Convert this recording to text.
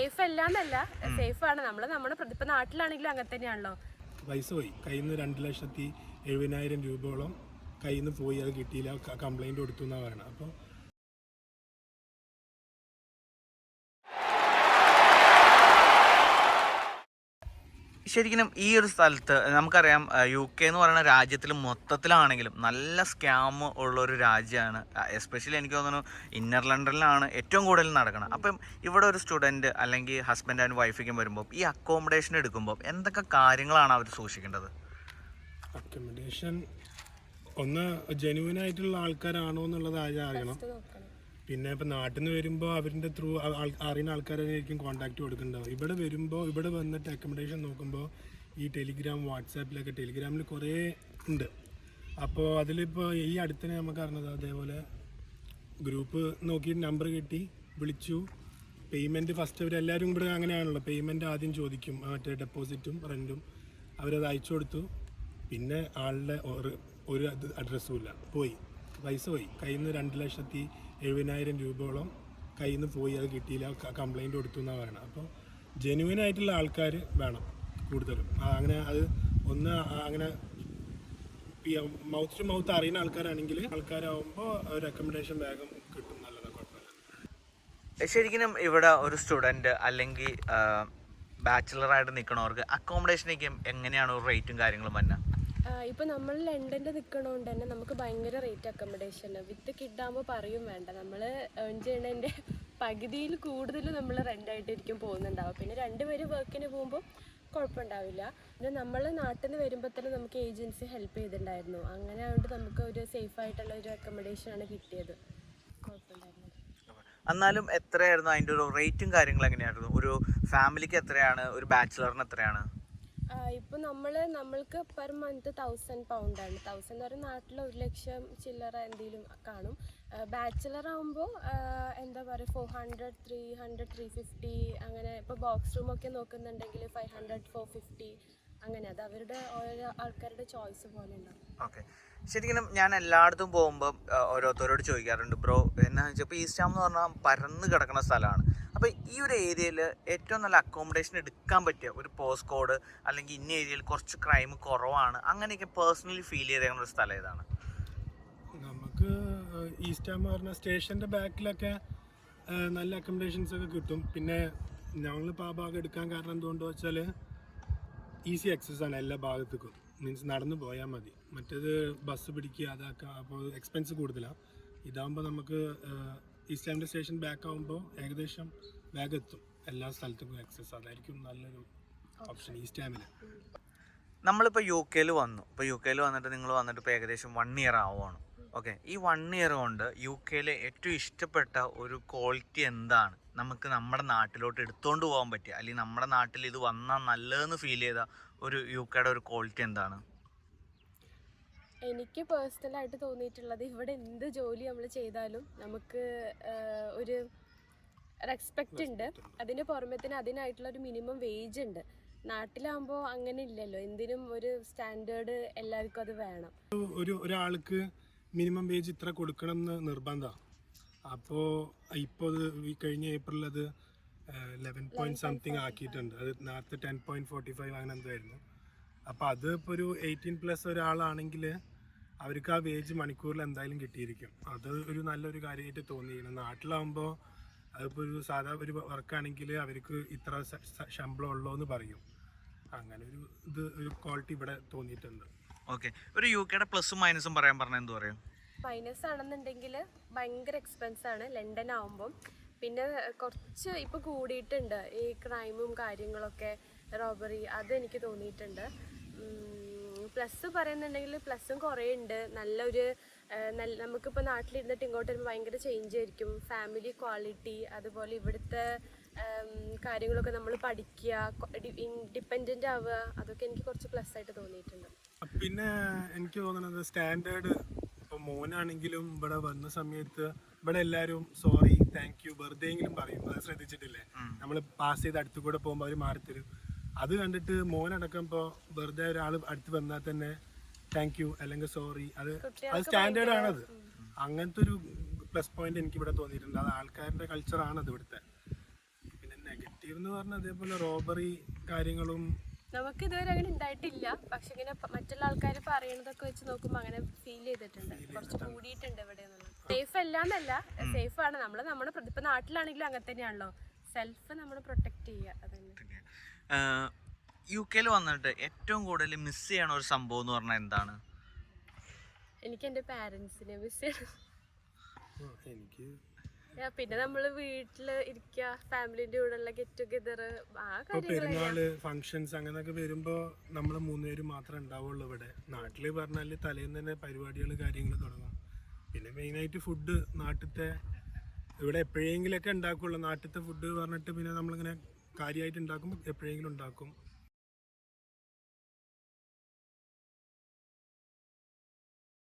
Safe അല്ല എന്നല്ല, safe ആണ്. നമ്മുടെ ഇപ്പൊ നാട്ടിലാണെങ്കിലും അങ്ങനെ തന്നെയാണല്ലോ. പൈസ പോയി കയ്യിൽ നിന്ന് 2,70,000 രൂപയോളം കയ്യിൽ നിന്ന് പോയി. അത് കിട്ടിയില്ല, കംപ്ലൈൻറ്റ് കൊടുത്തു എന്നാണ് പറയുന്നത്. അപ്പോൾ ശരിക്കും ഈ ഒരു സ്ഥലത്ത് നമുക്കറിയാം UK എന്ന് പറയുന്ന രാജ്യത്തിൽ മൊത്തത്തിലാണെങ്കിലും നല്ല സ്കാം ഉള്ളൊരു രാജ്യമാണ്. എസ്പെഷ്യലി എനിക്ക് തോന്നുന്നു ഇന്നർ ലണ്ടനിലാണ് ഏറ്റവും കൂടുതൽ നടക്കണം. അപ്പം ഇവിടെ ഒരു സ്റ്റുഡൻറ്റ് അല്ലെങ്കിൽ ഹസ്ബൻഡ് ആൻഡ് വൈഫിക്കും വരുമ്പോൾ ഈ അക്കോമഡേഷൻ എടുക്കുമ്പോൾ എന്തൊക്കെ കാര്യങ്ങളാണ് അവർ സൂക്ഷിക്കേണ്ടത്? അക്കോമഡേഷൻ ഒന്ന് ജെന്യുവൻ ആയിട്ടുള്ള ആൾക്കാരാണോ എന്നുള്ളത് ആദ്യം അറിയണം. പിന്നെ ഇപ്പം നാട്ടിൽ നിന്ന് വരുമ്പോൾ അവരുടെ ത്രൂ അറിയുന്ന ആൾക്കാരായിരിക്കും കോൺടാക്റ്റ് കൊടുക്കേണ്ടത്. ഇവിടെ വരുമ്പോൾ ഇവിടെ വന്നിട്ട് അക്കോമഡേഷൻ നോക്കുമ്പോൾ ഈ ടെലിഗ്രാം, വാട്സാപ്പിലൊക്കെ ടെലിഗ്രാമിൽ കുറേ ഉണ്ട്. അപ്പോൾ അതിലിപ്പോൾ ഈ അടുത്തന്നെ നമുക്ക് അറിഞ്ഞത് അതേപോലെ ഗ്രൂപ്പ് നോക്കി നമ്പർ കിട്ടി, വിളിച്ചു. പേയ്മെൻറ്റ് ഫസ്റ്റ് അവരെല്ലാവരും ഇവിടെ അങ്ങനെയാണല്ലോ, പേയ്മെൻറ്റ് ആദ്യം ചോദിക്കും, മറ്റേ ഡെപ്പോസിറ്റും റെൻറ്റും. അവരത് അയച്ചു കൊടുത്തു. പിന്നെ ആളുടെ ഒരു അഡ്രസ്സും ഇല്ല, പോയി പൈസ പോയി. കയ്യിൽ നിന്ന് 2,70,000 രൂപയോളം കയ്യിൽ നിന്ന് പോയി. അത് കിട്ടിയില്ല, കംപ്ലൈൻറ്റ് കൊടുത്തു എന്നാണ് പറയുന്നത്. അപ്പോൾ ജെന്യുവൻ ആയിട്ടുള്ള ആൾക്കാർ വേണം കൂടുതലും. അങ്ങനെ അത് ഒന്ന് അങ്ങനെ മൗത്ത് ടു മൗത്ത് അറിയുന്ന ആൾക്കാരാകുമ്പോൾ ഒരു അക്കോമഡേഷൻ വേഗം കിട്ടും. നല്ലതാണ്, കുഴപ്പമില്ല. ശരിക്കും ഇവിടെ ഒരു സ്റ്റുഡൻറ്റ് അല്ലെങ്കിൽ ബാച്ചിലറായിട്ട് നിൽക്കണവർക്ക് അക്കോമഡേഷനൊക്കെ എങ്ങനെയാണ് ഒരു റേറ്റും കാര്യങ്ങളും വന്നത്? ഇപ്പൊ നമ്മൾ ലണ്ടനിൽ നിൽക്കണോണ്ട് തന്നെ നമുക്ക് ഭയങ്കര റേറ്റ് അക്കോമഡേഷൻ. വിത്ത് കിഡാകുമ്പോൾ പറയും വേണ്ട. നമ്മൾ ഏൺ ചെയ്യണതിൻ്റെ പകുതിയിൽ കൂടുതൽ നമ്മൾ റെൻ്റായിട്ടിരിക്കും പോകുന്നുണ്ടാവും. പിന്നെ 2 പേര് വർക്കിന് പോകുമ്പോൾ കുഴപ്പമുണ്ടാവില്ല. പിന്നെ നമ്മൾ നാട്ടിൽ നിന്ന് വരുമ്പോൾ തന്നെ നമുക്ക് ഏജൻസി ഹെൽപ്പ് ചെയ്തിട്ടുണ്ടായിരുന്നു. അങ്ങനെ ആയതുകൊണ്ട് നമുക്ക് ഒരു സേഫ് ആയിട്ടുള്ള ഒരു അക്കോമഡേഷനാണ് കിട്ടിയത്. കുഴപ്പമുണ്ടായിരുന്നു. എന്നാലും എത്രയായിരുന്നു അതിൻ്റെ ഒരു റേറ്റും കാര്യങ്ങളും എങ്ങനെയായിരുന്നു? ഒരു ഫാമിലിക്ക് എത്രയാണ്, ഒരു ബാച്ചിലറിന് എത്രയാണ്? ഇപ്പോൾ നമ്മൾക്ക് പെർ മന്ത് £1,000 ആണ്. 1,000 എന്ന് പറയുന്ന നാട്ടിൽ 1,00,000 ചില്ലറ എന്തെങ്കിലും കാണും. ബാച്ചിലർ ആകുമ്പോൾ എന്താ പറയുക 400, 300, 350 അങ്ങനെ. ഇപ്പോൾ ബോക്സ് റൂമൊക്കെ നോക്കുന്നുണ്ടെങ്കിൽ 500, 450 അങ്ങനെ. അത് അവരുടെ ഓരോ ആൾക്കാരുടെ ചോയ്സ് പോലെ ഉണ്ടാവും. ഓക്കെ. ശരിക്കും ഞാൻ എല്ലായിടത്തും പോകുമ്പോൾ ഓരോരുത്തരോട് ചോദിക്കാറുണ്ട്, ബ്രോ എന്നാന്ന് വെച്ചാൽ ഇപ്പോൾ ഈസ്റ്റ് ഹാം എന്ന് പറഞ്ഞാൽ പരന്ന് കിടക്കുന്ന സ്ഥലമാണ്. അപ്പോൾ ഈ ഒരു ഏരിയയിൽ ഏറ്റവും നല്ല അക്കോമഡേഷൻ എടുക്കാൻ പറ്റിയ ഒരു പോസ്റ്റ് കോഡ് അല്ലെങ്കിൽ ഇന്ന ഏരിയയിൽ കുറച്ച് ക്രൈം കുറവാണ് അങ്ങനെയൊക്കെ പേഴ്സണലി ഫീൽ ചെയ്തേക്കുന്ന ഒരു സ്ഥലം ഏതാണ്? നമുക്ക് ഈസ്റ്റ് ഹാം പറഞ്ഞ സ്റ്റേഷൻ്റെ ബാക്കിലൊക്കെ നല്ല അക്കോമഡേഷൻസ് ഒക്കെ കിട്ടും. പിന്നെ ഞങ്ങളിപ്പോൾ ആ ഭാഗം എടുക്കാൻ കാരണം എന്തുകൊണ്ടെന്ന് വെച്ചാൽ ഈസി ആക്സസ് ആണ് എല്ലാ ഭാഗത്തേക്കും. മീൻസ് നടന്നു പോയാൽ മതി. മറ്റേത് ബസ് പിടിക്കുക അതാക്കുക, അപ്പോൾ എക്സ്പെൻസ് കൂടുതലാണ്. ഇതാകുമ്പോൾ നമുക്ക് ഈസ്റ്റ് ഹാമിൻ്റെ സ്റ്റേഷൻ ബാക്ക് ആകുമ്പോൾ ഏകദേശം ബാഗ് എത്തും, എല്ലാ സ്ഥലത്തേക്കും ആക്സസ്. അതായിരിക്കും നല്ലൊരു ഓപ്ഷൻ ഈസ്റ്റ് ഹാമിൽ. നമ്മളിപ്പോൾ UK വന്നു. ഇപ്പോൾ UK വന്നിട്ട് നിങ്ങൾ വന്നിട്ട് ഇപ്പോൾ ഏകദേശം 1 ഇയർ ആവുകയാണ്. ഓക്കെ. ഈ 1 ഇയർ കൊണ്ട് UK ഏറ്റവും ഇഷ്ടപ്പെട്ട ഒരു ക്വാളിറ്റി എന്താണ്? നമുക്ക് നമ്മുടെ നാട്ടിലോട്ട് എടുത്തുകൊണ്ട് പോകാൻ പറ്റിയ അല്ലെങ്കിൽ നമ്മുടെ നാട്ടിൽ ഇത് വന്നാൽ നല്ലതെന്ന് ഫീൽ ചെയ്ത ഒരു UKയുടെ ഒരു ക്വാളിറ്റി എന്താണ്? എനിക്ക് പേഴ്സണലായിട്ട് തോന്നിയിട്ടുള്ളത് ഇവിടെ എന്ത് ജോലി നമ്മൾ ചെയ്താലും നമുക്ക് ഒരു റെസ്പെക്റ്റ് ഉണ്ട്. അതിന് പുറമെ തന്നെ അതിനായിട്ടുള്ള ഒരു മിനിമം വേജ് ഉണ്ട്. നാട്ടിലാകുമ്പോൾ അങ്ങനെ ഇല്ലല്ലോ. എന്തിനും ഒരു സ്റ്റാൻഡേർഡ് എല്ലാവർക്കും അത് വേണം. ഒരാൾക്ക് മിനിമം വേജ് ഇത്ര കൊടുക്കണം എന്ന് നിർബന്ധമാണ്. അപ്പോൾ ഇപ്പോൾ ഈ കഴിഞ്ഞ ഏപ്രിൽ അത് 11 ആക്കിയിട്ടുണ്ട്. അത് നേരത്തെ 10.45 അങ്ങനെ എന്തായിരുന്നു. അപ്പോൾ അത് ഇപ്പോൾ ഒരു 18+ ഒരാളാണെങ്കിൽ അവർക്ക് ആ വേജ് മണിക്കൂറിൽ എന്തായാലും കിട്ടിയിരിക്കും. അത് ഒരു നല്ലൊരു കാര്യമായിട്ട് തോന്നിയിരിക്കണം. നാട്ടിലാകുമ്പോൾ അതിപ്പോൾ ഒരു സാധാ ഒരു വർക്കാണെങ്കിൽ അവർക്ക് ഇത്ര ശമ്പളം ഉള്ളൂ എന്ന് പറയും. അങ്ങനെ ഒരു ക്വാളിറ്റി ഇവിടെ തോന്നിയിട്ടുണ്ട്. ഓക്കെ. ഒരു UKയുടെ പ്ലസും മൈനസും പറഞ്ഞാൽ എന്ത് പറയും? മൈനസ് ആണെന്നുണ്ടെങ്കിൽ ഭയങ്കര എക്സ്പെൻസ് ആണ് ലണ്ടൻ ആകുമ്പം. പിന്നെ കുറച്ച് ഇപ്പോൾ കൂടിയിട്ടുണ്ട് ഈ ക്രൈമും കാര്യങ്ങളൊക്കെ, റോബറി, അതെനിക്ക് തോന്നിയിട്ടുണ്ട്. പ്ലസ് പറയുന്നുണ്ടെങ്കിൽ പ്ലസും കുറേ ഉണ്ട്. നമുക്കിപ്പോൾ നാട്ടിലിരുന്നിട്ട് ഇങ്ങോട്ട് വരുമ്പോൾ ഭയങ്കര ചേഞ്ച് ആയിരിക്കും. ഫാമിലി ക്വാളിറ്റി, അതുപോലെ ഇവിടുത്തെ കാര്യങ്ങളൊക്കെ നമ്മൾ പഠിക്കുക, ഇൻഡിപെൻഡൻ്റ് ആവുക, അതൊക്കെ എനിക്ക് കുറച്ച് പ്ലസ് ആയിട്ട് തോന്നിയിട്ടുണ്ട്. പിന്നെ എനിക്ക് തോന്നുന്നത് സ്റ്റാൻഡേർഡ്. ഇപ്പോൾ മോനാണെങ്കിലും ഇവിടെ വന്ന സമയത്ത് ഇവിടെ എല്ലാവരും സോറി, താങ്ക് യു, വെറുതെയെങ്കിലും പറയും. അത് ശ്രദ്ധിച്ചിട്ടില്ലേ? നമ്മൾ പാസ് ചെയ്ത് അടുത്ത് കൂടെ പോകുമ്പോൾ അവർ മാറിത്തരും. അത് കണ്ടിട്ട് മോനടക്കം ഇപ്പോൾ വെറുതെ ഒരാൾ അടുത്ത് വന്നാൽ തന്നെ താങ്ക് യു അല്ലെങ്കിൽ സോറി, അത് സ്റ്റാൻഡേർഡ് ആണത്. അങ്ങനത്തെ ഒരു പ്ലസ് പോയിന്റ് എനിക്ക് ഇവിടെ തോന്നിയിട്ടുണ്ട്. അത് ആൾക്കാരുടെ കൾച്ചറാണത് ഇവിടുത്തെ. പിന്നെ നെഗറ്റീവ് നെഗറ്റീവ് എന്ന് പറഞ്ഞാൽ അതേപോലെ റോബറി കാര്യങ്ങളും നമുക്ക് ഇതുവരെ അങ്ങനെ ഉണ്ടായിട്ടില്ല. പക്ഷെ ഇങ്ങനെ മറ്റുള്ള ആൾക്കാർ പറയണതൊക്കെ വെച്ച് നോക്കുമ്പോൾ അങ്ങനെ ഫീൽ ചെയ്തിട്ടുണ്ട്. കുറച്ച് കൂടിയിട്ടുണ്ട് ഇവിടെ എന്നുള്ളത്. സേഫ് അല്ല എന്നല്ല, സേഫ് ആണ്. നമ്മുടെ ഇപ്പൊ നാട്ടിലാണെങ്കിലും അങ്ങനെ തന്നെയാണല്ലോ, സെൽഫ് നമ്മൾ പ്രൊട്ടക്ട് ചെയ്യുക. അതന്നെ. UK വന്നിട്ട് ഏറ്റവും കൂടുതൽ മിസ് ചെയ്യണ ഒരു സംഭവം എന്ന് പറഞ്ഞാൽ എന്താണ്? എനിക്ക് എൻ്റെ പാരൻസിനെ മിസ് ചെയ്യണം. എനിക്ക് പിന്നെ നമ്മള് വീട്ടില് ഇരിക്കുക, ഫാമിലിന്റെ കൂടെ ഉള്ള ഗെറ്റ് ടുഗെദർ, ആ പെരുന്നാള് ഫങ്ഷൻസ് അങ്ങനെയൊക്കെ വരുമ്പോ നമ്മള് 3 പേര് മാത്രമേ ഉണ്ടാവുള്ളൂ. ഇവിടെ നാട്ടില് പറഞ്ഞാല് തലേന്ന് തന്നെ പരിപാടികൾ കാര്യങ്ങൾ തുടങ്ങും. പിന്നെ മെയിനായിട്ട് ഫുഡ് നാട്ടിലത്തെ ഇവിടെ എപ്പോഴെങ്കിലൊക്കെ ഉണ്ടാക്കുള്ളൂ. നാട്ടിലത്തെ ഫുഡ് പറഞ്ഞിട്ട് പിന്നെ നമ്മളിങ്ങനെ കാര്യമായിട്ട് ഉണ്ടാക്കുമ്പോൾ എപ്പോഴെങ്കിലും ഉണ്ടാക്കും.